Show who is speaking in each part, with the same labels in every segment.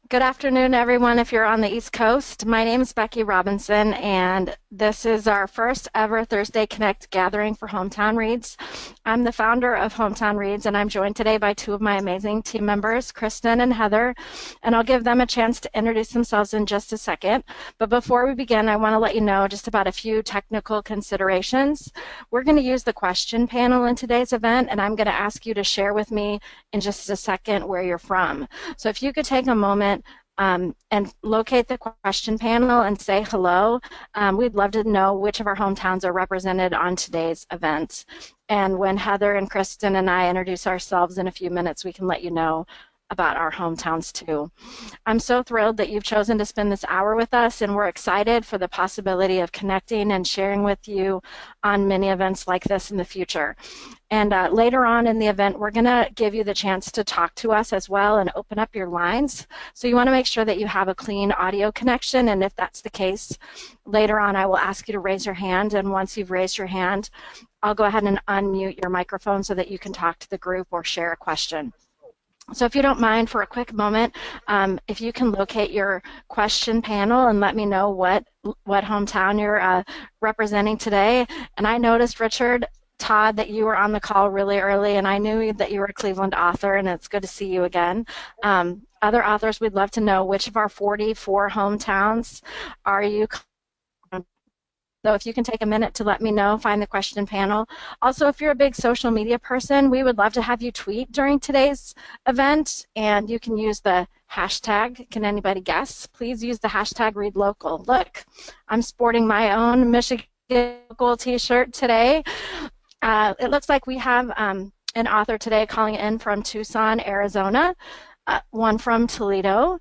Speaker 1: Good afternoon, everyone. If you're on the East Coast, my name is Becky Robinson, and this is our first ever Thursday Connect gathering for Hometown Reads. I'm the founder of Hometown Reads, and I'm joined today by two of my amazing team members, Kristen and Heather, and I'll give them a chance to introduce themselves in just a second. But before we begin, I want to let you know just about a few technical considerations. We're going to use the question panel in today's event, and I'm going to ask you to share with me in just a second where you're from. So if you could take a moment and locate the question panel and say hello. We'd love to know which of our hometowns are represented on today's event. And when Heather and Kristen and I introduce ourselves in a few minutes, we can let you know about our hometowns too. I'm so thrilled that you've chosen to spend this hour with us, and we're excited for the possibility of connecting and sharing with you on many events like this in the future. And later on in the event, we're going to give you the chance to talk to us as well and open up your lines. So you want to make sure that you have a clean audio connection, and if that's the case, later on I will ask you to raise your hand, and once you've raised your hand, I'll go ahead and unmute your microphone so that you can talk to the group or share a question. So if you don't mind for a quick moment, if you can locate your question panel and let me know what hometown you're representing today. And I noticed, Richard, Todd, that you were on the call really early, and I knew that you were a Cleveland author, and it's good to see you again. Other authors, we'd love to know which of our 44 hometowns are you. So if you can take a minute to let me know, find the question panel. Also, if you're a big social media person, we would love to have you tweet during today's event, and you can use the hashtag. Can anybody guess? Please use the hashtag readlocal. Look, I'm sporting my own Michigan local t-shirt today. It looks like we have an author today calling in from Tucson, Arizona, one from Toledo,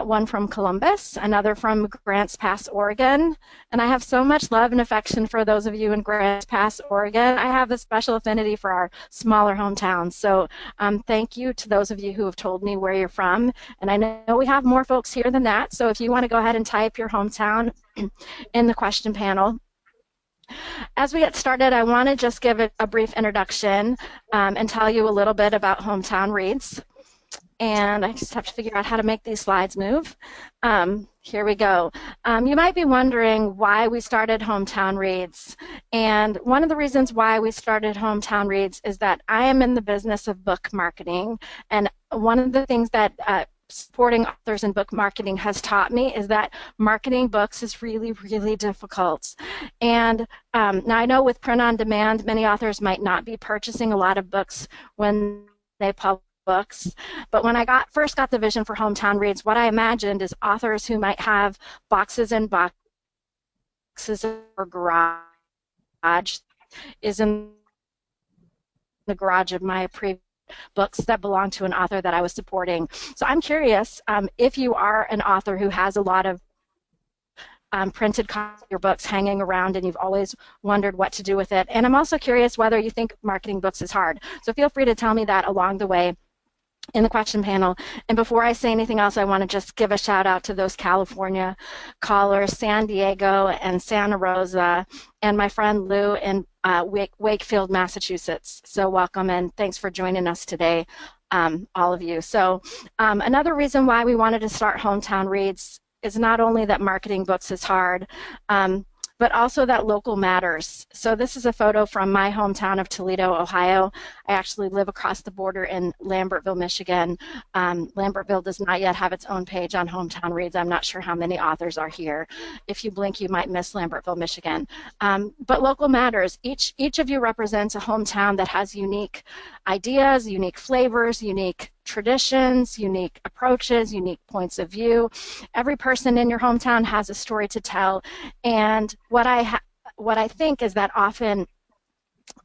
Speaker 1: one from Columbus, another from Grants Pass, Oregon. And I have so much love and affection for those of you in Grants Pass, Oregon. I have a special affinity for our smaller hometowns. So thank you to those of you who have told me where you're from. And I know we have more folks here than that. So if you want to go ahead and type your hometown in the question panel. As we get started, I want to just give a brief introduction and tell you a little bit about Hometown Reads. And I just have to figure out how to make these slides move. Here we go. You might be wondering why we started Hometown Reads. And one of the reasons why we started Hometown Reads is that I am in the business of book marketing. And one of the things that supporting authors in book marketing has taught me is that marketing books is really, really difficult. And now I know with print on demand, many authors might not be purchasing a lot of books when they publish books, but when I first got the vision for Hometown Reads, what I imagined is authors who might have boxes and boxes or garage is in the garage of my previous books that belong to an author that I was supporting. So I'm curious if you are an author who has a lot of printed copies of your books hanging around and you've always wondered what to do with it. And I'm also curious whether you think marketing books is hard. So feel free to tell me that along the way in the question panel. And before I say anything else, I want to just give a shout out to those California callers, San Diego and Santa Rosa, and my friend Lou in Wakefield, Massachusetts. So welcome and thanks for joining us today, all of you. So another reason why we wanted to start Hometown Reads is not only that marketing books is hard, but also that local matters. So this is a photo from my hometown of Toledo, Ohio. I actually live across the border in Lambertville, Michigan. Lambertville does not yet have its own page on Hometown Reads. I'm not sure how many authors are here. If you blink, you might miss Lambertville, Michigan. But local matters. Each of you represents a hometown that has unique ideas, unique flavors, unique traditions, unique approaches, unique points of view. Every person in your hometown has a story to tell, and what I think is that often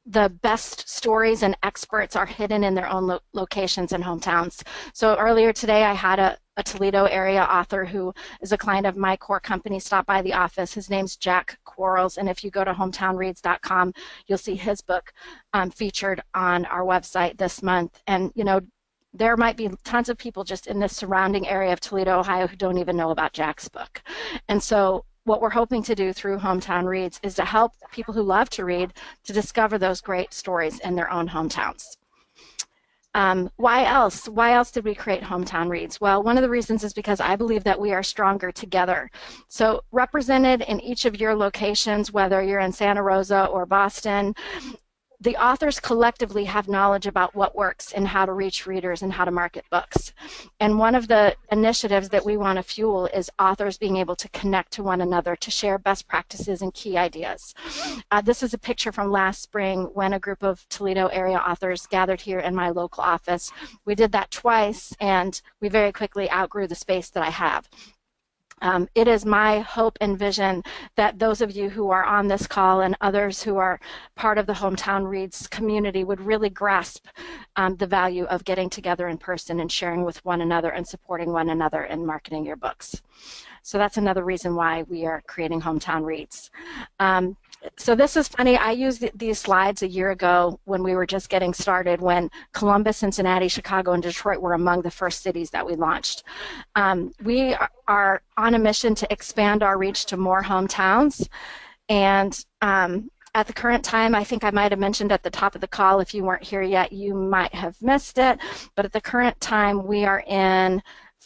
Speaker 1: the best stories and experts are hidden in their own locations and hometowns. So earlier today I had a Toledo area author who is a client of my core company stop by the office. His name's Jack Quarles, and if you go to hometownreads.com, you'll see his book featured on our website this month. And you know, there might be tons of people just in this surrounding area of Toledo, Ohio who don't even know about Jack's book. And so what we're hoping to do through Hometown Reads is to help people who love to read to discover those great stories in their own hometowns. Why else? Why else did we create Hometown Reads? Well, one of the reasons is because I believe that we are stronger together. So represented in each of your locations, whether you're in Santa Rosa or Boston, the authors collectively have knowledge about what works and how to reach readers and how to market books. And one of the initiatives that we want to fuel is authors being able to connect to one another to share best practices and key ideas. This is a picture from last spring when a group of Toledo area authors gathered here in my local office. We did that twice, and we very quickly outgrew the space that I have. It is my hope and vision that those of you who are on this call and others who are part of the Hometown Reads community would really grasp the value of getting together in person and sharing with one another and supporting one another in marketing your books. So that's another reason why we are creating Hometown Reads. So this is funny. I used these slides a year ago when we were just getting started, when Columbus, Cincinnati, Chicago, and Detroit were among the first cities that we launched. We are on a mission to expand our reach to more hometowns. And at the current time, I think I might have mentioned at the top of the call, if you weren't here yet, you might have missed it. But at the current time, we are in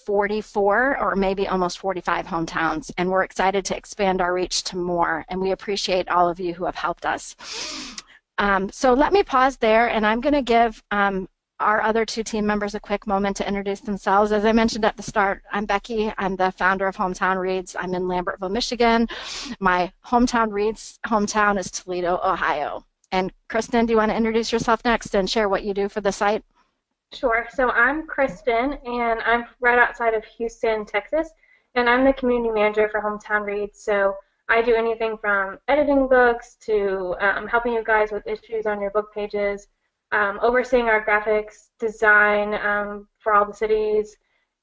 Speaker 1: 44 or maybe almost 45 hometowns, and we're excited to expand our reach to more, and we appreciate all of you who have helped us. So let me pause there, and I'm going to give our other two team members a quick moment to introduce themselves. As I mentioned at the start, I'm Becky. I'm the founder of Hometown Reads. I'm in Lambertville, Michigan. My Hometown Reads hometown is Toledo, Ohio. And Kristen, do you want to introduce yourself next and share what you do for the site?
Speaker 2: Sure. So I'm Kristen, and I'm right outside of Houston, Texas, and I'm the community manager for Hometown Reads. So I do anything from editing books to helping you guys with issues on your book pages, overseeing our graphics design for all the cities,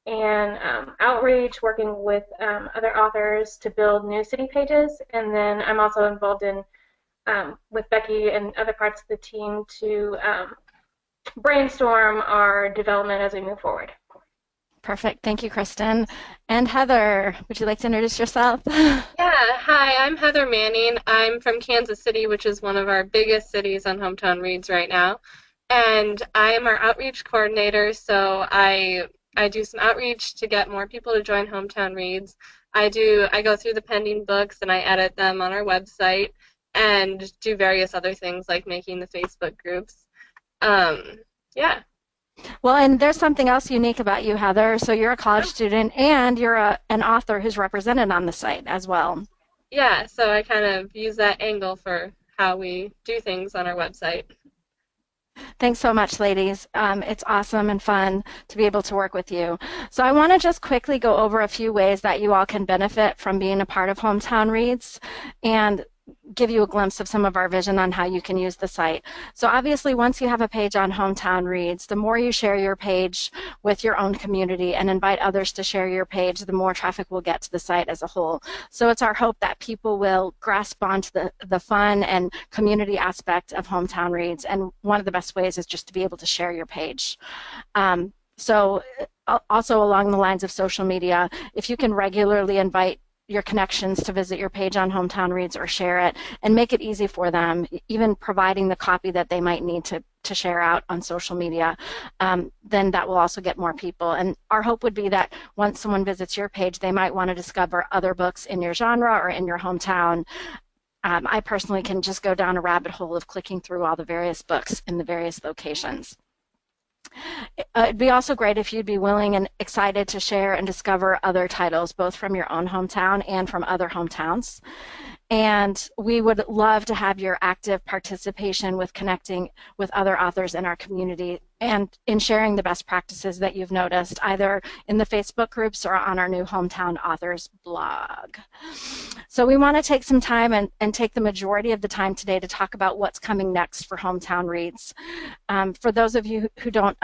Speaker 2: and outreach, working with other authors to build new city pages. And then I'm also involved in with Becky and other parts of the team to brainstorm our development as we move forward.
Speaker 1: Perfect. Thank you, Kristen. And Heather, would you like to introduce yourself?
Speaker 3: Yeah, hi, I'm Heather Manning. I'm from Kansas City, which is one of our biggest cities on Hometown Reads right now. And I am our outreach coordinator, so I do some outreach to get more people to join Hometown Reads. I go through the pending books and I edit them on our website and do various other things like making the Facebook groups. Yeah.
Speaker 1: Well, and there's something else unique about you, Heather. So you're a college student and you're an author who's represented on the site as well.
Speaker 3: Yeah, so I kind of use that angle for how we do things on our website.
Speaker 1: Thanks so much, ladies. It's awesome and fun to be able to work with you. So I want to just quickly go over a few ways that you all can benefit from being a part of Hometown Reads and give you a glimpse of some of our vision on how you can use the site. So obviously, once you have a page on Hometown Reads, the more you share your page with your own community and invite others to share your page, the more traffic will get to the site as a whole. So it's our hope that people will grasp onto the fun and community aspect of Hometown Reads, and one of the best ways is just to be able to share your page. So also along the lines of social media, if you can regularly invite your connections to visit your page on Hometown Reads or share it, and make it easy for them, even providing the copy that they might need to share out on social media, then that will also get more people. And our hope would be that once someone visits your page, they might want to discover other books in your genre or in your hometown. I personally can just go down a rabbit hole of clicking through all the various books in the various locations. It'd be also great if you'd be willing and excited to share and discover other titles, both from your own hometown and from other hometowns. And we would love to have your active participation with connecting with other authors in our community and in sharing the best practices that you've noticed, either in the Facebook groups or on our new Hometown Authors blog. So we want to take some time and take the majority of the time today to talk about what's coming next for Hometown Reads. For those of you who don't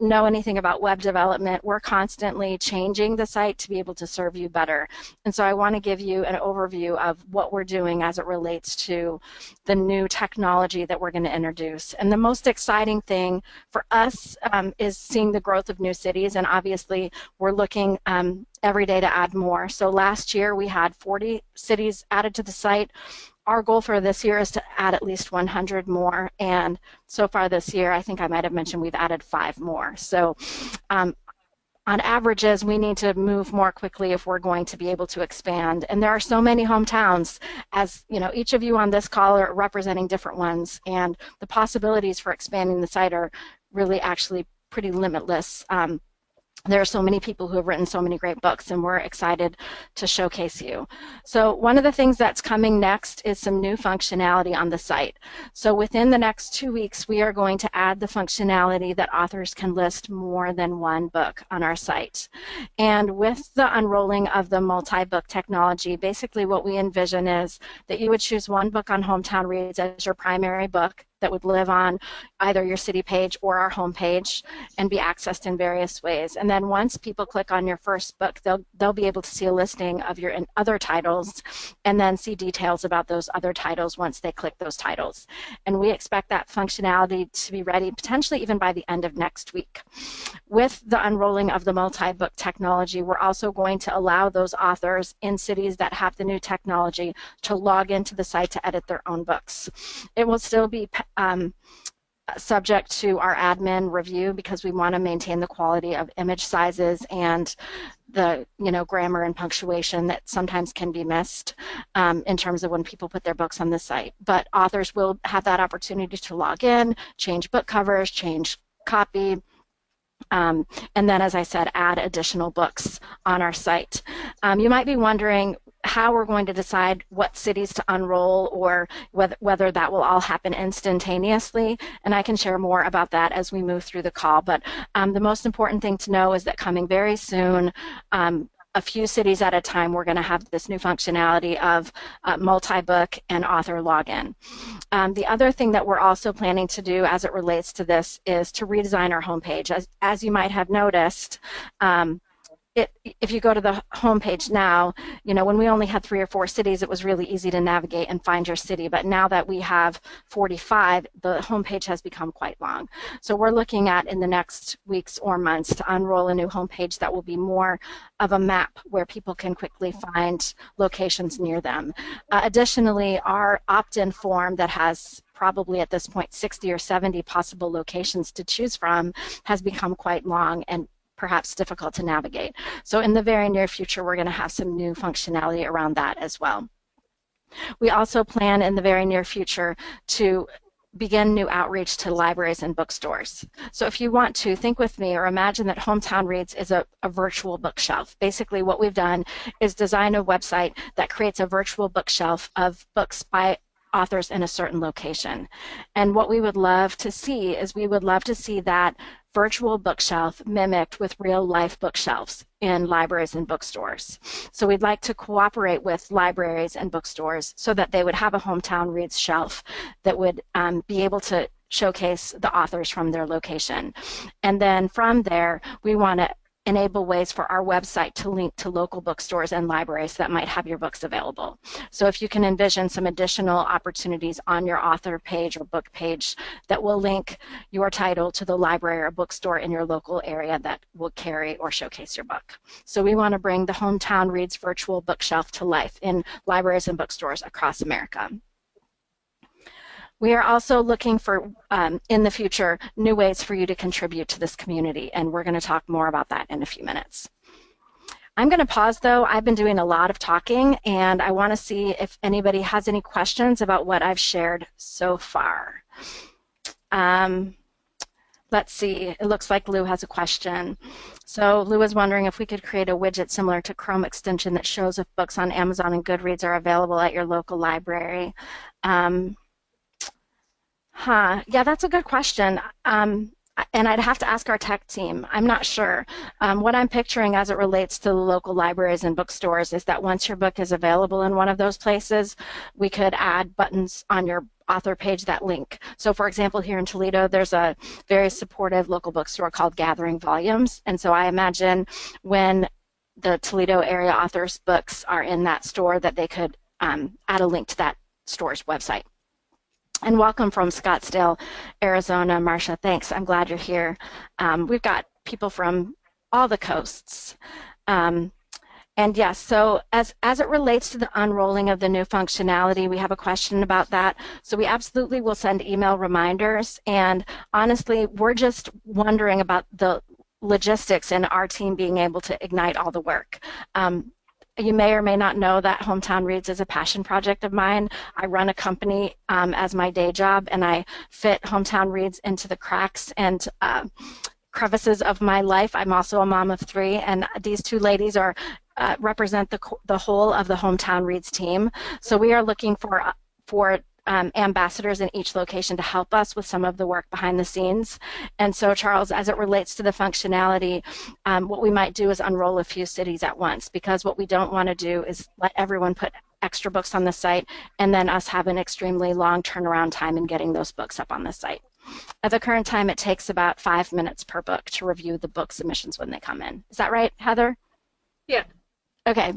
Speaker 1: know anything about web development, we're constantly changing the site to be able to serve you better. And so I want to give you an overview of what we're doing as it relates to the new technology that we're going to introduce. And the most exciting thing for us us is seeing the growth of new cities, and obviously we're looking every day to add more. So last year we had 40 cities added to the site. Our goal for this year is to add at least 100 more, and so far this year, I think I might have mentioned we've added 5 more. So on averages, we need to move more quickly if we're going to be able to expand. And there are so many hometowns, as you know, each of you on this call are representing different ones, and the possibilities for expanding the site are really actually pretty limitless. There are so many people who have written so many great books, and we're excited to showcase you. So one of the things that's coming next is some new functionality on the site. So within the next 2 weeks, we are going to add the functionality that authors can list more than one book on our site. And with the unrolling of the multi-book technology, basically what we envision is that you would choose one book on Hometown Reads as your primary book that would live on either your city page or our home page and be accessed in various ways. And then once people click on your first book, they'll be able to see a listing of your other titles and then see details about those other titles once they click those titles. And we expect that functionality to be ready potentially even by the end of next week. With the unrolling of the multi-book technology, we're also going to allow those authors in cities that have the new technology to log into the site to edit their own books. It will still be subject to our admin review because we want to maintain the quality of image sizes and the grammar and punctuation that sometimes can be missed in terms of when people put their books on the site. But authors will have that opportunity to log in, change book covers, change copy, and then, as I said, add additional books on our site. You might be wondering how we're going to decide what cities to unroll or whether that will all happen instantaneously, and I can share more about that as we move through the call. But the most important thing to know is that coming very soon, a few cities at a time, we're going to have this new functionality of multi-book and author login. The other thing that we're also planning to do as it relates to this is to redesign our homepage. As you might have noticed, if you go to the homepage now, when we only had 3 or 4 cities, it was really easy to navigate and find your city. But now that we have 45, the homepage has become quite long. So we're looking at, in the next weeks or months, to unroll a new homepage that will be more of a map where people can quickly find locations near them. Additionally, our opt-in form that has probably at this point 60 or 70 possible locations to choose from has become quite long and perhaps difficult to navigate. So in the very near future, we're going to have some new functionality around that as well. We also plan in the very near future to begin new outreach to libraries and bookstores. So if you want to, think with me or imagine that Hometown Reads is a virtual bookshelf. Basically what we've done is design a website that creates a virtual bookshelf of books by authors in a certain location. And what we would love to see is we would love to see that virtual bookshelf mimicked with real life bookshelves in libraries and bookstores. So we'd like to cooperate with libraries and bookstores so that they would have a Hometown Reads shelf that would be able to showcase the authors from their location. And then from there, we want to enable ways for our website to link to local bookstores and libraries that might have your books available. So if you can envision some additional opportunities on your author page or book page that will link your title to the library or bookstore in your local area that will carry or showcase your book. So we want to bring the Hometown Reads virtual bookshelf to life in libraries and bookstores across America. We are also looking for, in the future, new ways for you to contribute to this community, and we're going to talk more about that in a few minutes. I'm going to pause, though. I've been doing a lot of talking, and I want to see if anybody has any questions about what I've shared so far. Let's see. It looks like Lou has a question. So Lou is wondering if we could create a widget similar to Chrome extension that shows if books on Amazon and Goodreads are available at your local library. Yeah, that's a good question. And I'd have to ask our tech team. I'm not sure. What I'm picturing as it relates to the local libraries and bookstores is that once your book is available in one of those places, we could add buttons on your author page that link. So for example, here in Toledo, there's a very supportive local bookstore called Gathering Volumes. And so I imagine when the Toledo area authors' books are in that store that they could add a link to that store's website. And welcome from Scottsdale, Arizona, Marcia. Thanks. I'm glad you're here. We've got people from all the coasts. Um, and yes, so as it relates to the unrolling of the new functionality, we have a question about that. So we absolutely will send email reminders. And honestly, we're just wondering about the logistics and our team being able to ignite all the work. You may or may not know that Hometown Reads is a passion project of mine. I run a company as my day job, and I fit Hometown Reads into the cracks and crevices of my life. I'm also a mom of 3, and these 2 ladies are represent the whole of the Hometown Reads team. So we are looking for ambassadors in each location to help us with some of the work behind the scenes. And so, Charles, as it relates to the functionality, what we might do is unroll a few cities at once, because what we don't want to do is let everyone put extra books on the site and then us have an extremely long turnaround time in getting those books up on the site. At the current time, it takes about 5 minutes per book to review the book submissions when they come in. Is that right, Heather?
Speaker 3: Yeah.
Speaker 1: Okay,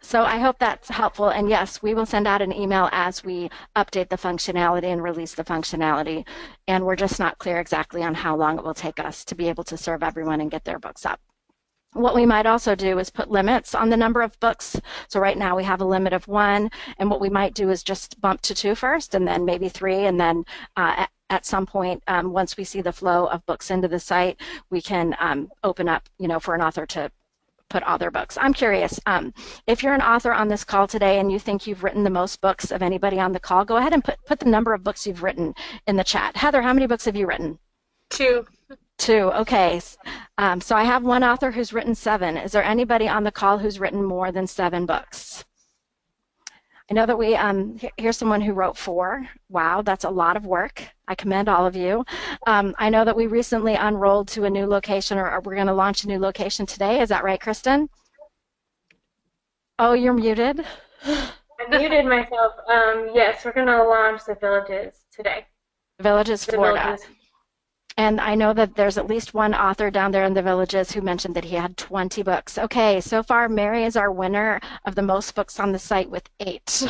Speaker 1: so I hope that's helpful, and yes, we will send out an email as we update the functionality and release the functionality, and we're just not clear exactly on how long it will take us to be able to serve everyone and get their books up. What we might also do is put limits on the number of books. So right now we have a limit of 1, and what we might do is just bump to 2 first, and then maybe 3, and then at some point, once we see the flow of books into the site, we can open up, for an author to put all their books. I'm curious, if you're an author on this call today and you think you've written the most books of anybody on the call, go ahead and put the number of books you've written in the chat. Heather, how many books have you written?
Speaker 3: 2.
Speaker 1: 2, okay. So I have one author who's written 7. Is there anybody on the call who's written more than 7 books? I know that we, here's someone who wrote 4. Wow, that's a lot of work. I commend all of you. I know that we recently unrolled to a new location, or we're going to launch a new location today. Is that right, Kristen? Oh, you're muted.
Speaker 2: I muted myself. Yes, we're going to launch the Villages today.
Speaker 1: Villages, Florida. And I know that there's at least one author down there in the Villages who mentioned that he had 20 books. Okay, so far Mary is our winner of the most books on the site with 8.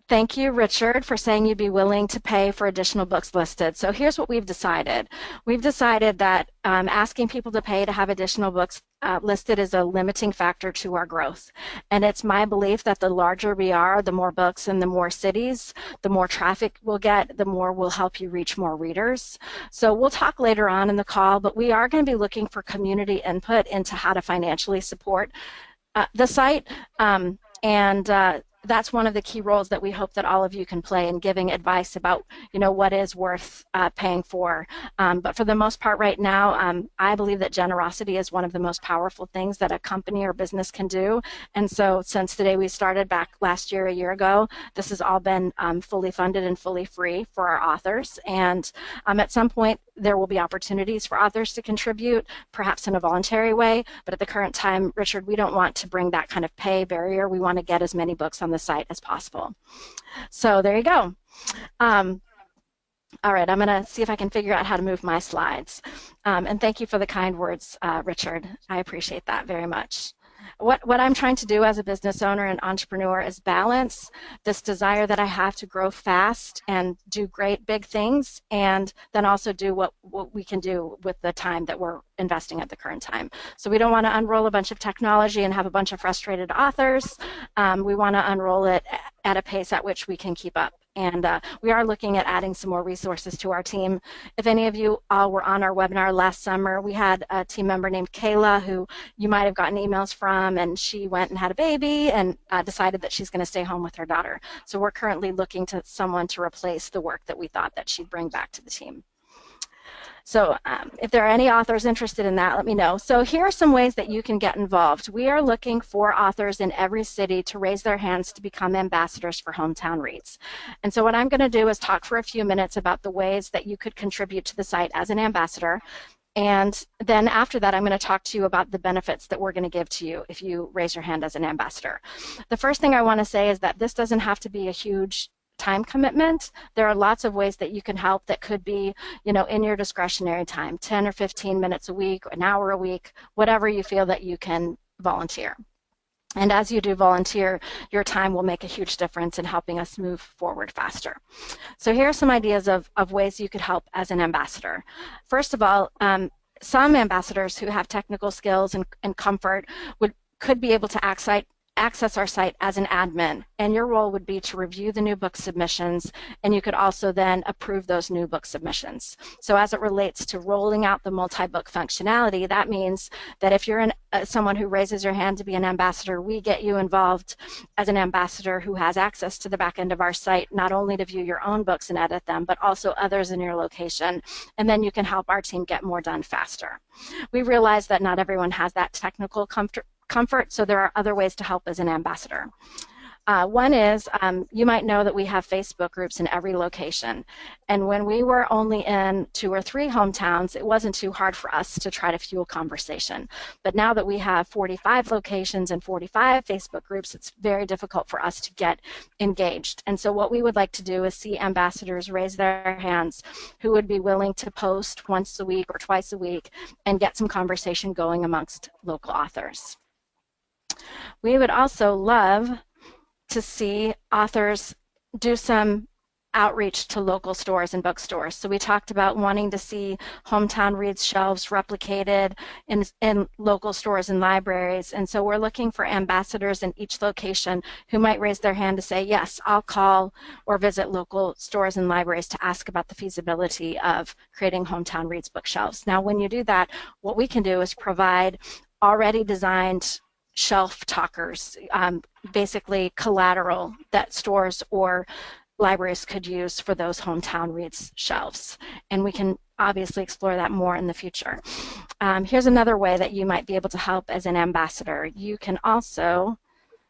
Speaker 1: Thank you, Richard, for saying you'd be willing to pay for additional books listed. So here's what we've decided. We've decided that asking people to pay to have additional books listed is a limiting factor to our growth. And it's my belief that the larger we are, the more books and the more cities, the more traffic we'll get, the more we'll help you reach more readers. So we'll talk later on in the call, but we are going to be looking for community input into how to financially support the site. That's one of the key roles that we hope that all of you can play in giving advice about, what is worth paying for. But for the most part right now, I believe that generosity is one of the most powerful things that a company or business can do. And so since the day we started back last year, a year ago, this has all been fully funded and fully free for our authors. And at some point, there will be opportunities for authors to contribute, perhaps in a voluntary way. But at the current time, Richard, we don't want to bring that kind of pay barrier. We want to get as many books on the site as possible. So there you go. All right, I'm going to see if I can figure out how to move my slides. And thank you for the kind words, Richard. I appreciate that very much. What I'm trying to do as a business owner and entrepreneur is balance this desire that I have to grow fast and do great big things, and then also do what we can do with the time that we're investing at the current time. So we don't want to unroll a bunch of technology and have a bunch of frustrated authors. We want to unroll it at a pace at which we can keep up. And we are looking at adding some more resources to our team. If any of you all were on our webinar last summer, we had a team member named Kayla who you might have gotten emails from, and she went and had a baby and decided that she's going to stay home with her daughter. So we're currently looking to someone to replace the work that we thought that she'd bring back to the team. So if there are any authors interested in that, let me know. So here are some ways that you can get involved. We are looking for authors in every city to raise their hands to become ambassadors for Hometown Reads. And so what I'm going to do is talk for a few minutes about the ways that you could contribute to the site as an ambassador. And then after that, I'm going to talk to you about the benefits that we're going to give to you if you raise your hand as an ambassador. The first thing I want to say is that this doesn't have to be a huge time commitment. There are lots of ways that you can help that could be, in your discretionary time, 10 or 15 minutes a week, an hour a week, whatever you feel that you can volunteer. And as you do volunteer, your time will make a huge difference in helping us move forward faster. So here are some ideas of ways you could help as an ambassador. First of all, some ambassadors who have technical skills and comfort could be able to access our site as an admin, and your role would be to review the new book submissions, and you could also then approve those new book submissions. So as it relates to rolling out the multi-book functionality, that means that if you're someone who raises your hand to be an ambassador, we get you involved as an ambassador who has access to the back end of our site, not only to view your own books and edit them, but also others in your location, and then you can help our team get more done faster. We realize that not everyone has that technical comfort, so there are other ways to help as an ambassador. One is, you might know that we have Facebook groups in every location. And when we were only in 2 or 3 hometowns, it wasn't too hard for us to try to fuel conversation. But now that we have 45 locations and 45 Facebook groups, it's very difficult for us to get engaged. And so what we would like to do is see ambassadors raise their hands who would be willing to post once a week or twice a week and get some conversation going amongst local authors. We would also love to see authors do some outreach to local stores and bookstores. So we talked about wanting to see Hometown Reads shelves replicated in local stores and libraries. And so we're looking for ambassadors in each location who might raise their hand to say, yes, I'll call or visit local stores and libraries to ask about the feasibility of creating Hometown Reads bookshelves. Now, when you do that, what we can do is provide already designed shelf talkers, basically collateral that stores or libraries could use for those Hometown Reads shelves. And we can obviously explore that more in the future. Here's another way that you might be able to help as an ambassador. You can also,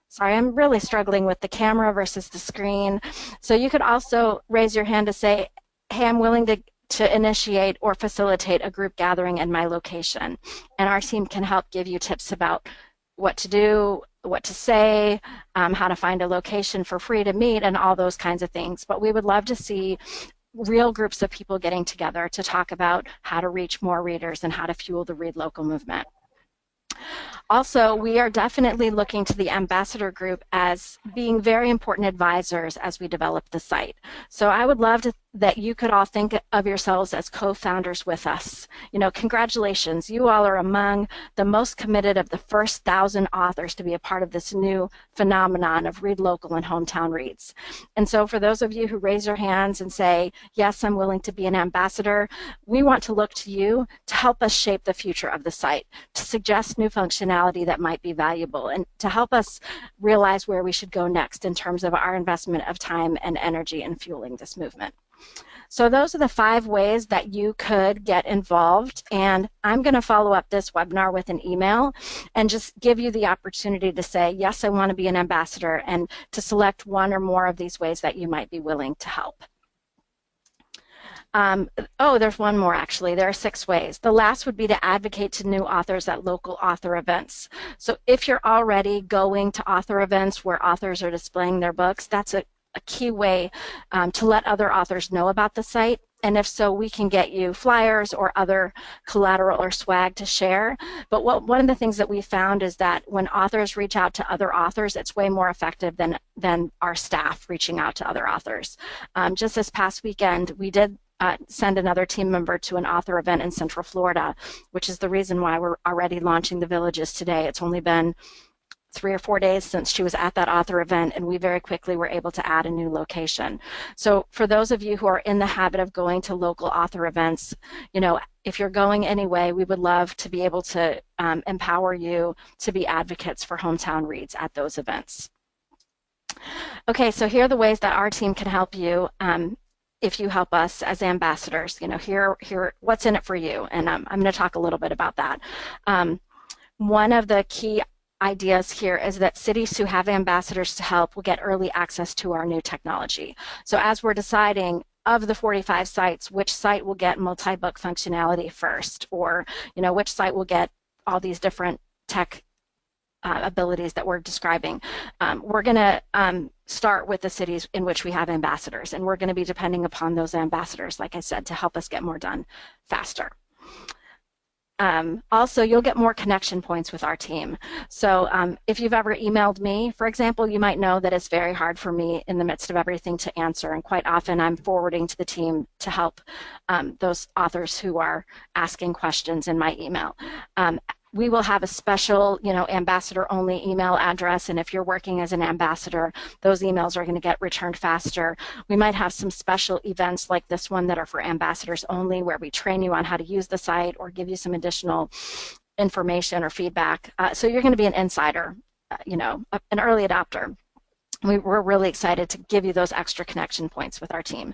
Speaker 1: sorry, I'm really struggling with the camera versus the screen. So you could also raise your hand to say, hey, I'm willing to initiate or facilitate a group gathering in my location. And our team can help give you tips about what to do, what to say, how to find a location for free to meet, and all those kinds of things. But we would love to see real groups of people getting together to talk about how to reach more readers and how to fuel the Read Local movement. Also, we are definitely looking to the ambassador group as being very important advisors as we develop the site. So I would love that you could all think of yourselves as co-founders with us. You know, congratulations, you all are among the most committed of the first 1,000 authors to be a part of this new phenomenon of Read Local and Hometown Reads. And so for those of you who raise your hands and say, yes, I'm willing to be an ambassador, we want to look to you to help us shape the future of the site, to suggest new functionality that might be valuable, and to help us realize where we should go next in terms of our investment of time and energy in fueling this movement. So those are the 5 ways that you could get involved, and I'm going to follow up this webinar with an email and just give you the opportunity to say, yes, I want to be an ambassador, and to select one or more of these ways that you might be willing to help. Oh, there's one more actually. There are 6 ways. The last would be to advocate to new authors at local author events. So if you're already going to author events where authors are displaying their books, that's a key way to let other authors know about the site. And if so, we can get you flyers or other collateral or swag to share. But one of the things that we found is that when authors reach out to other authors, it's way more effective than our staff reaching out to other authors. Just this past weekend, we did send another team member to an author event in Central Florida, which is the reason why we're already launching the villages today. It's only been 3 or 4 days since she was at that author event, and we very quickly were able to add a new location. So for those of you who are in the habit of going to local author events, you know, if you're going anyway, we would love to be able to empower you to be advocates for Hometown Reads at those events. Okay, so here are the ways that our team can help you if you help us as ambassadors. You know, here what's in it for you, and I'm going to talk a little bit about that. One of the key ideas here is that cities who have ambassadors to help will get early access to our new technology. So as we're deciding of the 45 sites, which site will get multi-book functionality first, or you know, which site will get all these different tech abilities that we're describing, we're going to start with the cities in which we have ambassadors, and we're going to be depending upon those ambassadors, like I said, to help us get more done faster. Also, you'll get more connection points with our team. So if you've ever emailed me, for example, you might know that it's very hard for me in the midst of everything to answer, and quite often I'm forwarding to the team to help those authors who are asking questions in my email. We will have a special, ambassador-only email address, and if you're working as an ambassador, those emails are going to get returned faster. We might have some special events like this one that are for ambassadors only, where we train you on how to use the site or give you some additional information or feedback. So you're going to be an insider, an early adopter. We're really excited to give you those extra connection points with our team.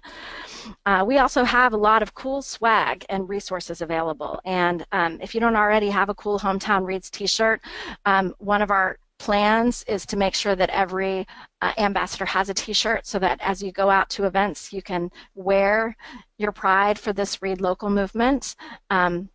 Speaker 1: We also have a lot of cool swag and resources available. And if you don't already have a cool Hometown Reads t-shirt, one of our plans is to make sure that every ambassador has a t-shirt so that as you go out to events, you can wear your pride for this Read Local movement. And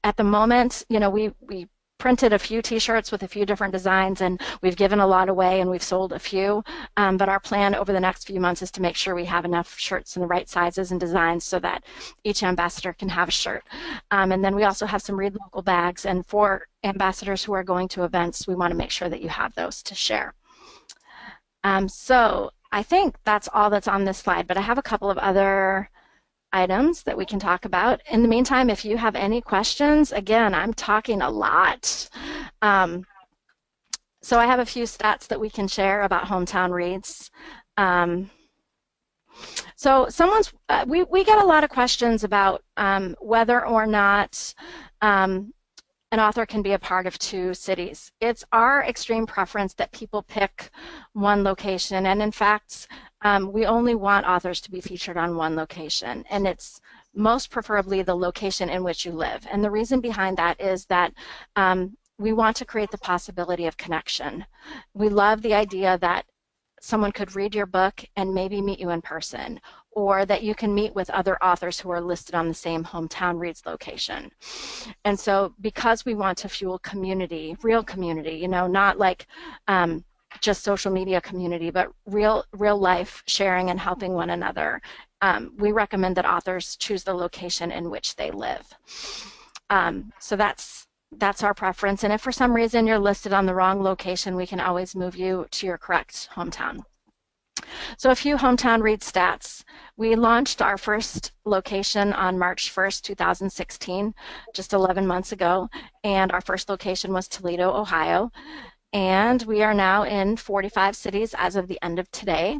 Speaker 1: at the moment, we printed a few t-shirts with a few different designs, and we've given a lot away and we've sold a few, but our plan over the next few months is to make sure we have enough shirts in the right sizes and designs so that each ambassador can have a shirt. And then we also have some Read Local bags, and for ambassadors who are going to events, we want to make sure that you have those to share. So I think that's all that's on this slide, but I have a couple of other items that we can talk about. In the meantime, if you have any questions, again, I'm talking a lot. So I have a few stats that we can share about Hometown Reads. So we get a lot of questions about whether or not an author can be a part of two cities. It's our extreme preference that people pick one location, and in fact, we only want authors to be featured on one location, and it's most preferably the location in which you live. And the reason behind that is that we want to create the possibility of connection. We love the idea that someone could read your book and maybe meet you in person, or that you can meet with other authors who are listed on the same Hometown Reads location. And so because we want to fuel community, real community, not like just social media community, but real life sharing and helping one another, we recommend that authors choose the location in which they live. So that's our preference, and if for some reason you're listed on the wrong location, we can always move you to your correct hometown. So a few Hometown Read stats. We launched our first location on March 1st, 2016, just 11 months ago, and our first location was Toledo, Ohio, and we are now in 45 cities as of the end of today.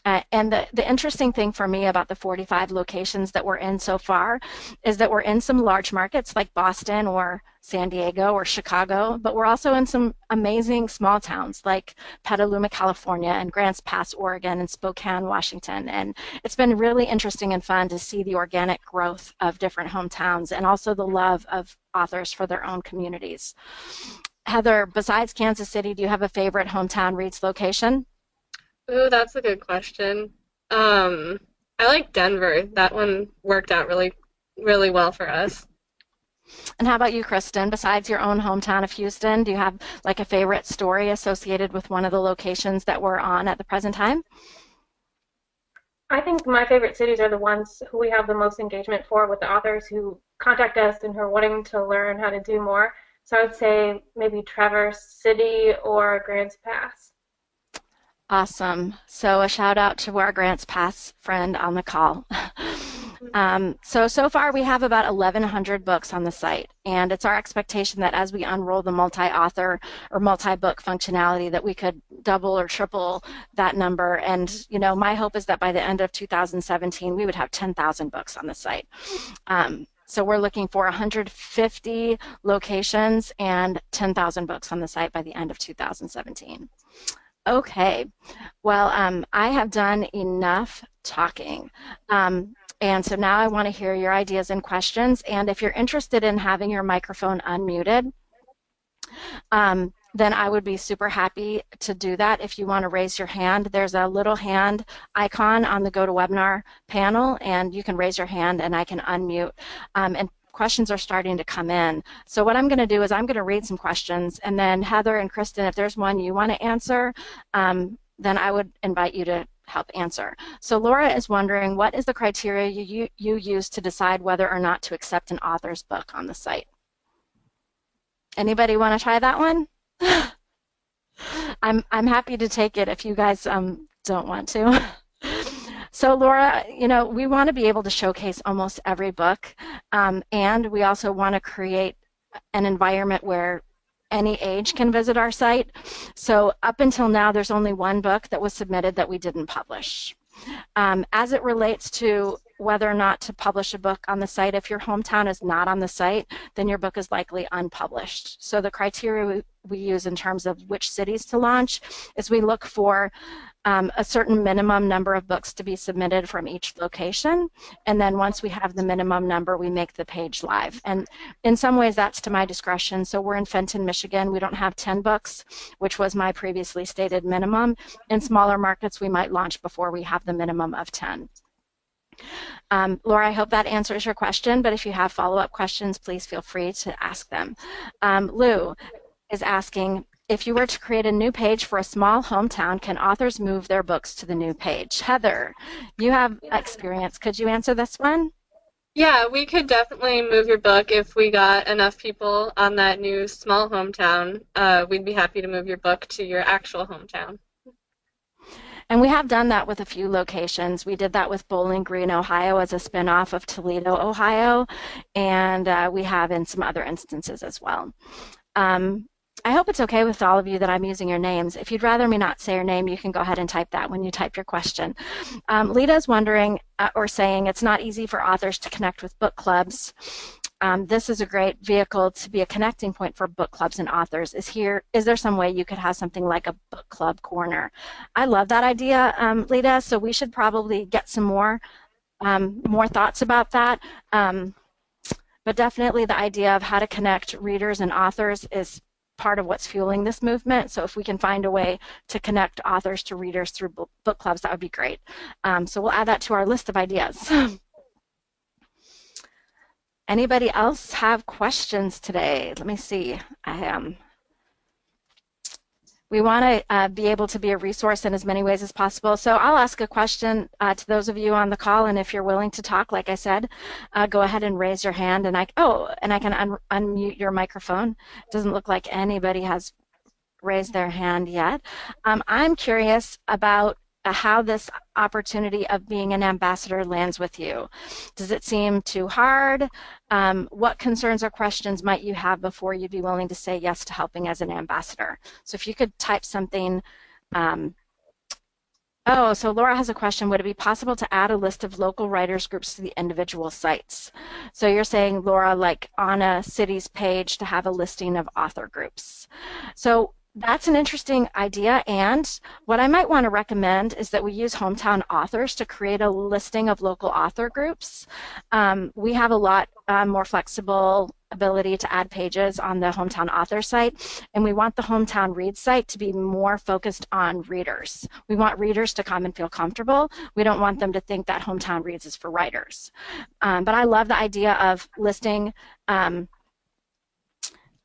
Speaker 1: And the interesting thing for me about the 45 locations that we're in so far is that we're in some large markets like Boston or San Diego or Chicago, but we're also in some amazing small towns like Petaluma, California, and Grants Pass, Oregon, and Spokane, Washington. And it's been really interesting and fun to see the organic growth of different hometowns and also the love of authors for their own communities. Heather, besides Kansas City, do you have a favorite Hometown Reads location?
Speaker 3: Ooh, that's a good question. I like Denver. That one worked out really, really well for us.
Speaker 1: And how about you, Kristen? Besides your own hometown of Houston, do you have like a favorite story associated with one of the locations that we're on at the present time?
Speaker 2: I think my favorite cities are the ones who we have the most engagement for with the authors who contact us and who are wanting to learn how to do more. So I would say maybe Traverse City or Grants Pass.
Speaker 1: Awesome. So a shout out to our Grants Pass friend on the call. So far we have about 1,100 books on the site, and it's our expectation that as we unroll the multi-author or multi-book functionality that we could double or triple that number. And my hope is that by the end of 2017 we would have 10,000 books on the site. So we're looking for 150 locations and 10,000 books on the site by the end of 2017. Okay, well, I have done enough talking. And so now I want to hear your ideas and questions. And if you're interested in having your microphone unmuted, then I would be super happy to do that. If you want to raise your hand, there's a little hand icon on the GoToWebinar panel, and you can raise your hand and I can unmute. And questions are starting to come in. So what I'm going to do is I'm going to read some questions, and then Heather and Kristen, if there's one you want to answer, then I would invite you to help answer. So Laura is wondering, what is the criteria you use to decide whether or not to accept an author's book on the site? Anybody want to try that one? I'm happy to take it if you guys don't want to. So Laura, we want to be able to showcase almost every book, and we also want to create an environment where any age can visit our site. So up until now, there's only one book that was submitted that we didn't publish. As it relates to whether or not to publish a book on the site, if your hometown is not on the site, then your book is likely unpublished. So the criteria we use in terms of which cities to launch is we look for a certain minimum number of books to be submitted from each location, and then once we have the minimum number, we make the page live. And in some ways, that's to my discretion. So we're in Fenton, Michigan. We don't have 10 books, which was my previously stated minimum. In smaller markets, we might launch before we have the minimum of 10. Laura, I hope that answers your question, but if you have follow-up questions, please feel free to ask them. Lou is asking, if you were to create a new page for a small hometown, can authors move their books to the new page? Heather, you have experience. Could you answer this one?
Speaker 3: Yeah, we could definitely move your book if we got enough people on that new small hometown. We'd be happy to move your book to your actual hometown.
Speaker 1: And we have done that with a few locations. We did that with Bowling Green, Ohio as a spinoff of Toledo, Ohio, and we have in some other instances as well. I hope it's okay with all of you that I'm using your names. If you'd rather me not say your name, you can go ahead and type that when you type your question. Lita is wondering or saying it's not easy for authors to connect with book clubs. This is a great vehicle to be a connecting point for book clubs and authors. Is there some way you could have something like a book club corner? I love that idea, Lita, so we should probably get some more thoughts about that. But definitely the idea of how to connect readers and authors is part of what's fueling this movement. So if we can find a way to connect authors to readers through book clubs, that would be great. So we'll add that to our list of ideas. Anybody else have questions today? Let me see. We want to be able to be a resource in as many ways as possible. So I'll ask a question to those of you on the call, and if you're willing to talk, like I said, go ahead and raise your hand, and I can unmute your microphone. It doesn't look like anybody has raised their hand yet. I'm curious about how this opportunity of being an ambassador lands with you. Does it seem too hard? What concerns or questions might you have before you'd be willing to say yes to helping as an ambassador? So if you could type something. Oh, so Laura has a question. Would it be possible to add a list of local writers groups to the individual sites? So you're saying, Laura, like on a city's page to have a listing of author groups. So that's an interesting idea, and what I might want to recommend is that we use hometown authors to create a listing of local author groups. We have a lot more flexible ability to add pages on the hometown author site, and we want the hometown read site to be more focused on readers. We want readers to come and feel comfortable. We don't want them to think that hometown reads is for writers. But I love the idea of listing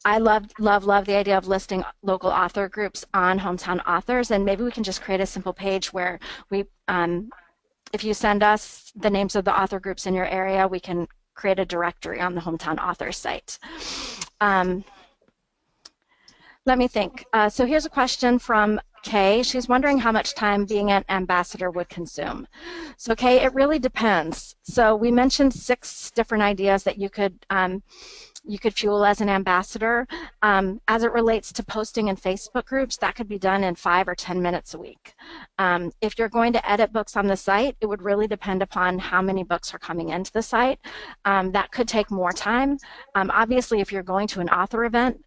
Speaker 1: I love the idea of listing local author groups on hometown authors, and maybe we can just create a simple page where we, if you send us the names of the author groups in your area, we can create a directory on the hometown author site. Let me think. So here's a question from Kay. She's wondering how much time being an ambassador would consume. So Kay, it really depends. So we mentioned 6 different ideas that you could fuel as an ambassador. As it relates to posting in Facebook groups, that could be done in 5 or 10 minutes a week. If you're going to edit books on the site, it would really depend upon how many books are coming into the site. That could take more time. Obviously, if you're going to an author event,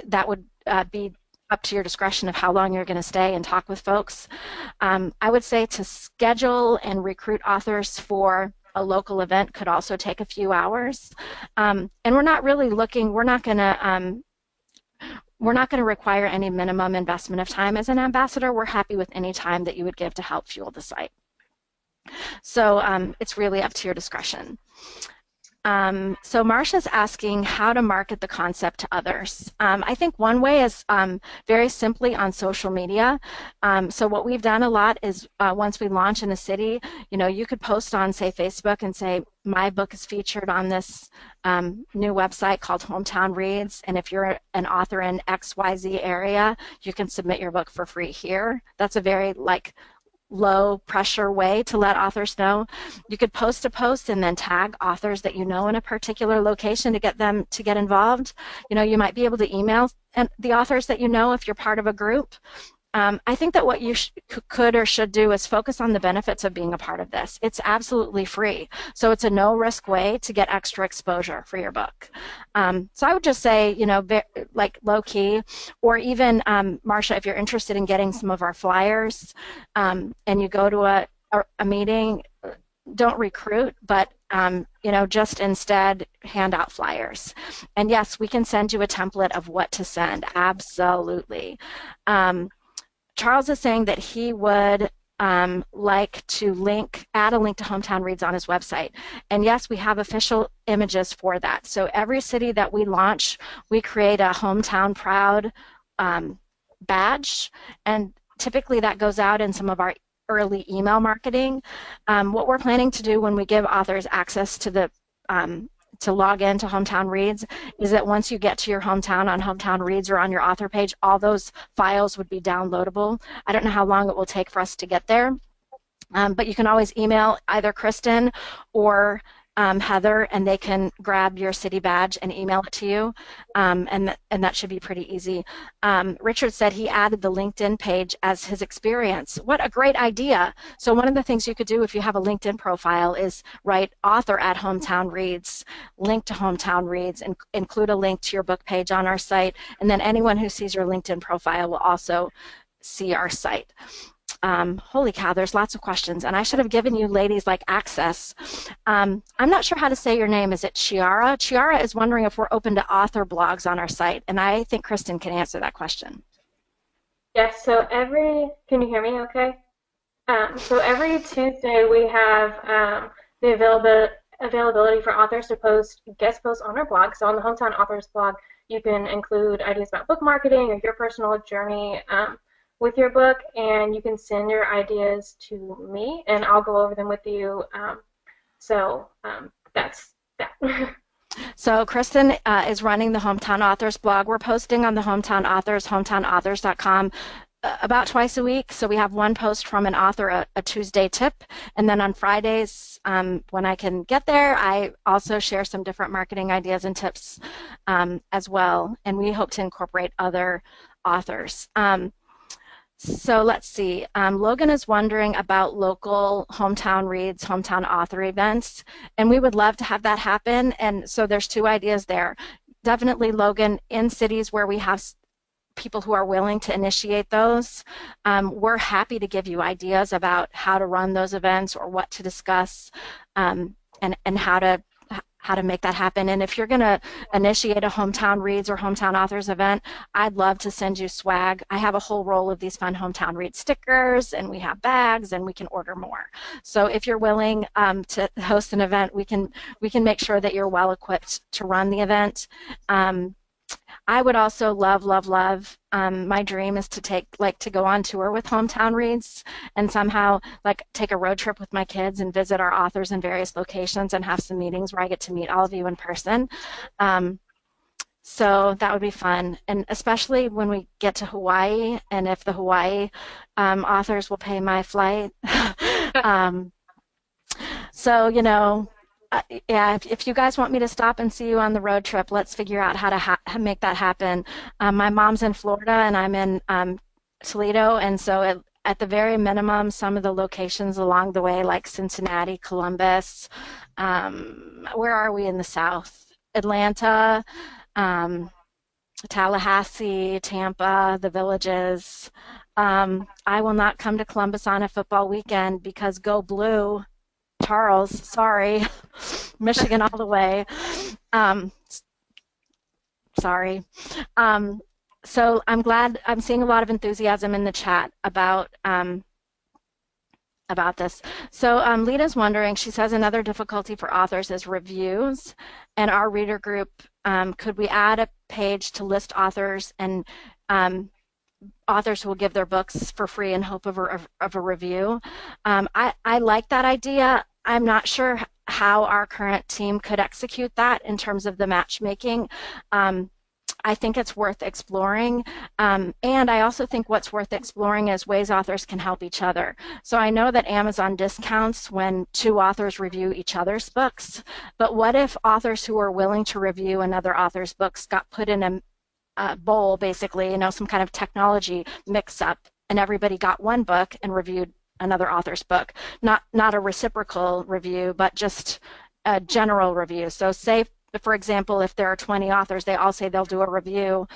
Speaker 1: that would be up to your discretion of how long you're going to stay and talk with folks. I would say to schedule and recruit authors for a local event could also take a few hours. And we're not really looking, we're not going to require any minimum investment of time as an ambassador. We're happy with any time that you would give to help fuel the site. So it's really up to your discretion. So Marcia's asking how to market the concept to others. I think one way is very simply on social media. So what we've done a lot is once we launch in a city, you could post on, say, Facebook and say, my book is featured on this new website called Hometown Reads, and if you're an author in XYZ area, you can submit your book for free here. That's a very low pressure way to let authors know. You could post a post and then tag authors that you know in a particular location to get them to get involved. You might be able to email the authors that you know if you're part of a group. I think that what you could or should do is focus on the benefits of being a part of this. It's absolutely free, so it's a no-risk way to get extra exposure for your book. So I would just say, like low-key, or even, Marcia, if you're interested in getting some of our flyers and you go to a meeting, don't recruit, but just instead hand out flyers. And yes, we can send you a template of what to send, absolutely. Charles is saying that he would like to add a link to Hometown Reads on his website. And yes, we have official images for that. So every city that we launch, we create a Hometown Proud badge, and typically that goes out in some of our early email marketing. What we're planning to do when we give authors access to to log into Hometown Reads is that once you get to your hometown on Hometown Reads or on your author page, all those files would be downloadable. I don't know how long it will take for us to get there, but you can always email either Kristen or Heather, and they can grab your city badge and email it to you, and that should be pretty easy. Richard said he added the LinkedIn page as his experience. What a great idea. So one of the things you could do if you have a LinkedIn profile is write author at Hometown Reads, link to Hometown Reads, and include a link to your book page on our site, and then anyone who sees your LinkedIn profile will also see our site. Holy cow, there's lots of questions, and I should have given you ladies access. I'm not sure how to say your name. Is it Chiara? Chiara is wondering if we're open to author blogs on our site, and I think Kristen can answer that question.
Speaker 2: Yes, so can you hear me okay? So every Tuesday we have the availability for authors to post guest posts on our blog. So on the Hometown Authors blog, you can include ideas about book marketing or your personal journey with your book, and you can send your ideas to me, and I'll go over them with you. That's that.
Speaker 1: So Kristen is running the Hometown Authors blog. We're posting on the Hometown Authors, hometownauthors.com, about twice a week. So we have one post from an author, a Tuesday tip, and then on Fridays, when I can get there, I also share some different marketing ideas and tips as well, and we hope to incorporate other authors. So let's see, Logan is wondering about local Hometown Reads, Hometown Author events, and we would love to have that happen, and so there's two ideas there. Definitely, Logan, in cities where we have people who are willing to initiate those, we're happy to give you ideas about how to run those events or what to discuss, and how to make that happen. And if you're going to initiate a Hometown Reads or Hometown Authors event, I'd love to send you swag. I have a whole roll of these fun Hometown Reads stickers, and we have bags, and we can order more. So if you're willing to host an event, we can make sure that you're well equipped to run the event. I would also love, my dream is to go on tour with Hometown Reads and somehow take a road trip with my kids and visit our authors in various locations and have some meetings where I get to meet all of you in person. So that would be fun, and especially when we get to Hawaii, and if the Hawaii authors will pay my flight. So, yeah, if you guys want me to stop and see you on the road trip, let's figure out how to make that happen. My mom's in Florida, and I'm in Toledo, and so at the very minimum, some of the locations along the way, like Cincinnati, Columbus, where are we in the South? Atlanta, Tallahassee, Tampa, the Villages. I will not come to Columbus on a football weekend because go blue. Charles, sorry. Michigan all the way. Sorry. So I'm glad I'm seeing a lot of enthusiasm in the chat about about this. So Lita's wondering, she says another difficulty for authors is reviews. And our reader group, could we add a page to list authors and authors who will give their books for free in hope of a review? I like that idea. I'm not sure how our current team could execute that in terms of the matchmaking. I think it's worth exploring. And I also think what's worth exploring is ways authors can help each other. So I know that Amazon discounts when two authors review each other's books, but what if authors who are willing to review another author's books got put in a bowl, basically, some kind of technology mix-up, and everybody got one book and reviewed another author's book. Not a reciprocal review, but just a general review. So say, for example, if there are 20 authors, they all say they'll do a review,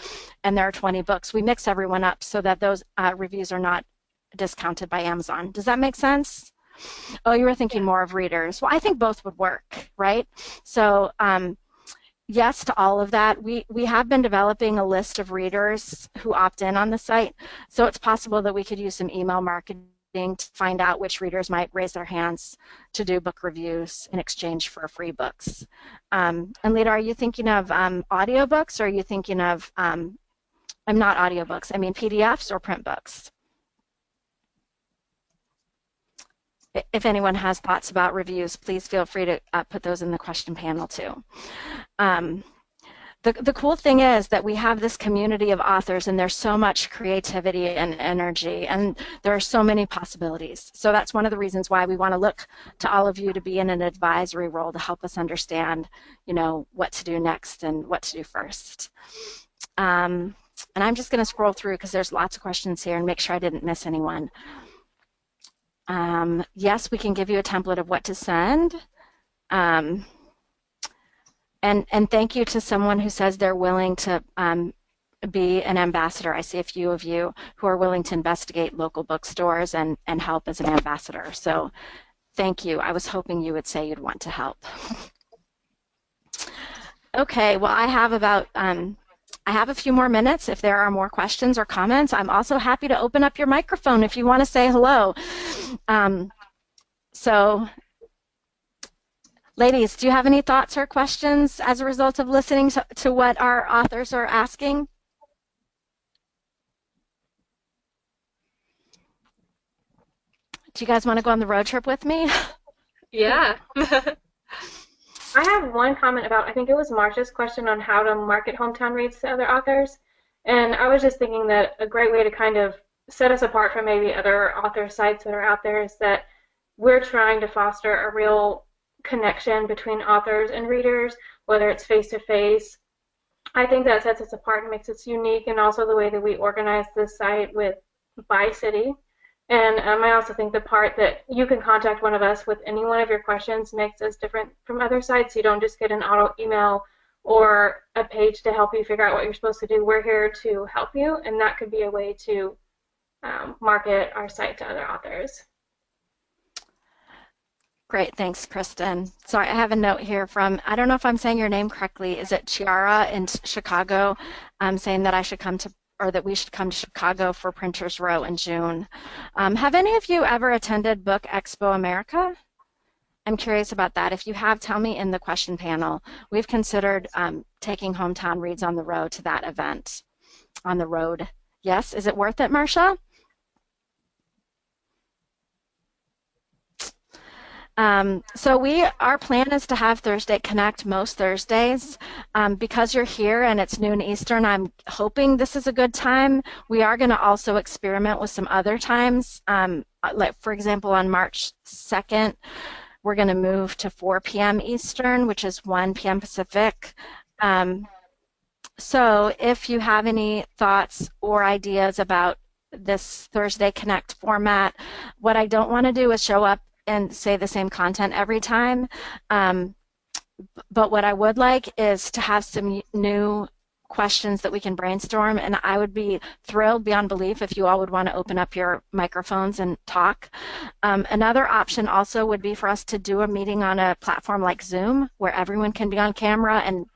Speaker 1: and there are 20 books. We mix everyone up so that those reviews are not discounted by Amazon. Does that make sense? Oh, you were thinking more of readers. Well, I think both would work, right? So yes to all of that. We have been developing a list of readers who opt in on the site, so it's possible that we could use some email marketing to find out which readers might raise their hands to do book reviews in exchange for free books. And Lita, are you thinking of audiobooks, or are you thinking of, I'm not audiobooks, I mean PDFs or print books? If anyone has thoughts about reviews, please feel free to put those in the question panel too. The cool thing is that we have this community of authors, and there's so much creativity and energy, and there are so many possibilities. So that's one of the reasons why we want to look to all of you to be in an advisory role to help us understand, what to do next and what to do first. And I'm just going to scroll through because there's lots of questions here and make sure I didn't miss anyone. Yes, we can give you a template of what to send. And thank you to someone who says they're willing to be an ambassador. I see a few of you who are willing to investigate local bookstores and help as an ambassador. So thank you. I was hoping you would say you'd want to help. Okay, well, I have a few more minutes. If there are more questions or comments, I'm also happy to open up your microphone if you want to say hello. So, ladies, do you have any thoughts or questions as a result of listening to what our authors are asking? Do you guys want to go on the road trip with me?
Speaker 3: Yeah.
Speaker 2: I have one comment about, I think it was Marcia's question on how to market hometown reads to other authors. And I was just thinking that a great way to kind of set us apart from maybe other author sites that are out there is that we're trying to foster a real connection between authors and readers, whether it's face-to-face. I think that sets us apart and makes us unique, and also the way that we organize this site by city. And I also think the part that you can contact one of us with any one of your questions makes us different from other sites. You don't just get an auto email or a page to help you figure out what you're supposed to do. We're here to help you, and that could be a way to market our site to other authors.
Speaker 1: Great, thanks, Kristen. Sorry, I have a note here from, I don't know if I'm saying your name correctly, is it Chiara in Chicago, saying that I should come to, or that we should come to Chicago for Printers Row in June. Have any of you ever attended Book Expo America? I'm curious about that. If you have, tell me in the question panel. We've considered taking Hometown Reads on the road to that event. On the road. Yes? Is it worth it, Marcia? So our plan is to have Thursday Connect most Thursdays. Because you're here and it's noon Eastern, I'm hoping this is a good time. We are going to also experiment with some other times. Like, for example, on March 2nd, we're going to move to 4 p.m. Eastern, which is 1 p.m. Pacific. So if you have any thoughts or ideas about this Thursday Connect format, what I don't want to do is show up and say the same content every time. But what I would like is to have some new questions that we can brainstorm, and I would be thrilled beyond belief if you all would want to open up your microphones and talk. Another option also would be for us to do a meeting on a platform like Zoom, where everyone can be on camera and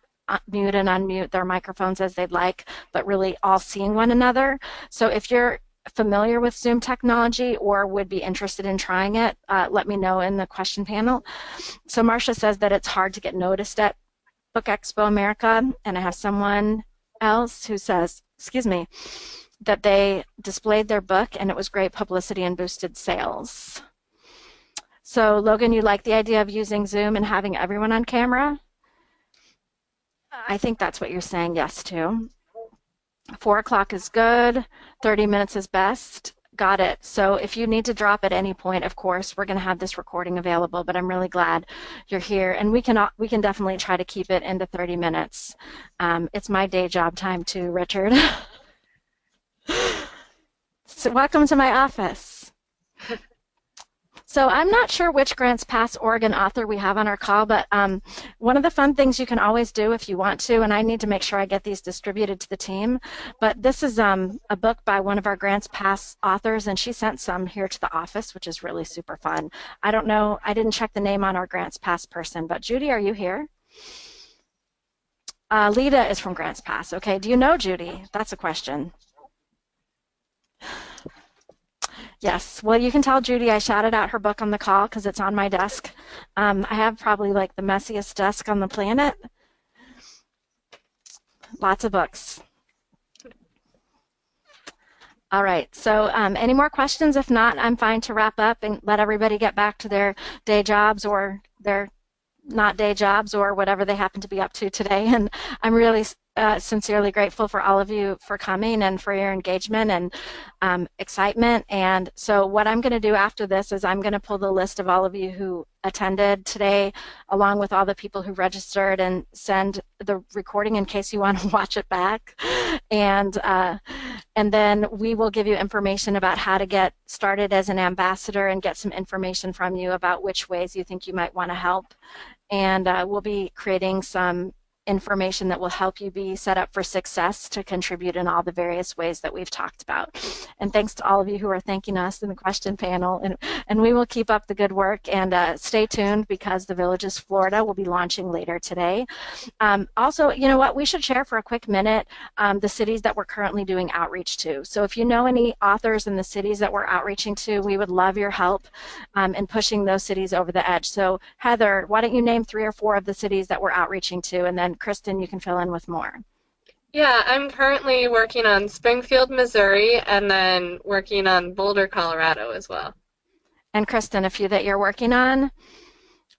Speaker 1: mute and unmute their microphones as they'd like, but really all seeing one another. So if you're familiar with Zoom technology or would be interested in trying it, let me know in the question panel. So Marcia says that it's hard to get noticed at Book Expo America, and I have someone else who says, excuse me, that they displayed their book and it was great publicity and boosted sales. So Logan, you like the idea of using Zoom and having everyone on camera? I think that's what you're saying yes to. 4 o'clock is good, 30 minutes is best. Got it. So if you need to drop at any point, of course, we're going to have this recording available, but I'm really glad you're here. And we can definitely try to keep it into 30 minutes. It's my day job time too, Richard. So welcome to my office. So I'm not sure which Grants Pass Oregon author we have on our call, but one of the fun things you can always do if you want to, and I need to make sure I get these distributed to the team, but this is a book by one of our Grants Pass authors, and she sent some here to the office, which is really super fun. I don't know, I didn't check the name on our Grants Pass person, but Judy, are you here? Lita is from Grants Pass. Okay, do you know Judy? That's a question. Yes, well, you can tell Judy I shouted out her book on the call because it's on my desk. I have probably like the messiest desk on the planet. Lots of books. All right, so any more questions? If not, I'm fine to wrap up and let everybody get back to their day jobs or their not day jobs or whatever they happen to be up to today. And I'm really sincerely grateful for all of you for coming and for your engagement and excitement. And so what I'm going to do after this is I'm going to pull the list of all of you who attended today, along with all the people who registered, and send the recording in case you want to watch it back. And then we will give you information about how to get started as an ambassador and get some information from you about which ways you think you might want to help. And we'll be creating some information that will help you be set up for success to contribute in all the various ways that we've talked about. And thanks to all of you who are thanking us in the question panel. And we will keep up the good work, and stay tuned because the Villages Florida will be launching later today. Also, you know what, we should share for a quick minute the cities that we're currently doing outreach to. So if you know any authors in the cities that we're outreaching to, we would love your help in pushing those cities over the edge. So Heather, why don't you name 3 or 4 of the cities that we're outreaching to, and then Kristen, you can fill in with more.
Speaker 3: Yeah, I'm currently working on Springfield, Missouri, and then working on Boulder, Colorado as well.
Speaker 1: And Kristen, a few that you're working on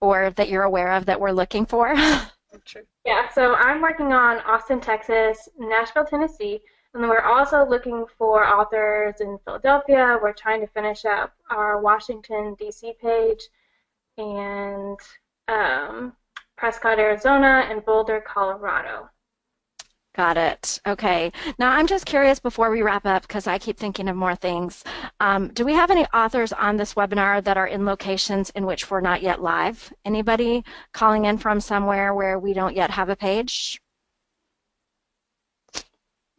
Speaker 1: or that you're aware of that we're looking for?
Speaker 3: Sure.
Speaker 2: Yeah, so I'm working on Austin, Texas, Nashville, Tennessee, and then we're also looking for authors in Philadelphia. We're trying to finish up our Washington, D.C. page, and Prescott, Arizona, and Boulder, Colorado.
Speaker 1: Got it. Okay. Now I'm just curious before we wrap up, because I keep thinking of more things. Do we have any authors on this webinar that are in locations in which we're not yet live? Anybody calling in from somewhere where we don't yet have a page?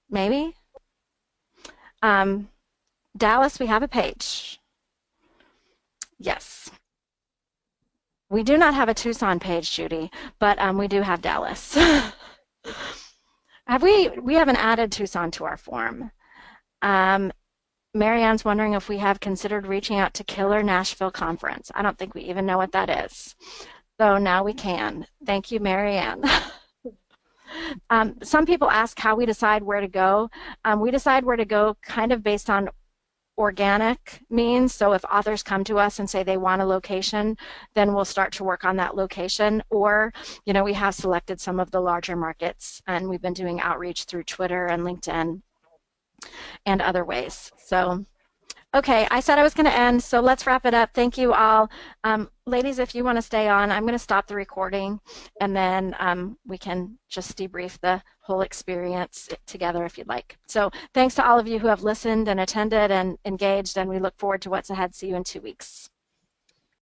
Speaker 1: Maybe? Dallas, we have a page. Yes. We do not have a Tucson page, Judy, but we do have Dallas. We haven't added Tucson to our form. Marianne's wondering if we have considered reaching out to Killer Nashville Conference. I don't think we even know what that is. So now we can. Thank you, Marianne. Some people ask how we decide where to go. We decide where to go kind of based on organic means. So if authors come to us and say they want a location, then we'll start to work on that location. Or, you know, we have selected some of the larger markets, and we've been doing outreach through Twitter and LinkedIn and other ways. So, okay, I said I was going to end, so let's wrap it up. Thank you all. Ladies, if you want to stay on, I'm going to stop the recording, and then we can just debrief the whole experience together if you'd like. So thanks to all of you who have listened and attended and engaged, and we look forward to what's ahead. See you in 2 weeks.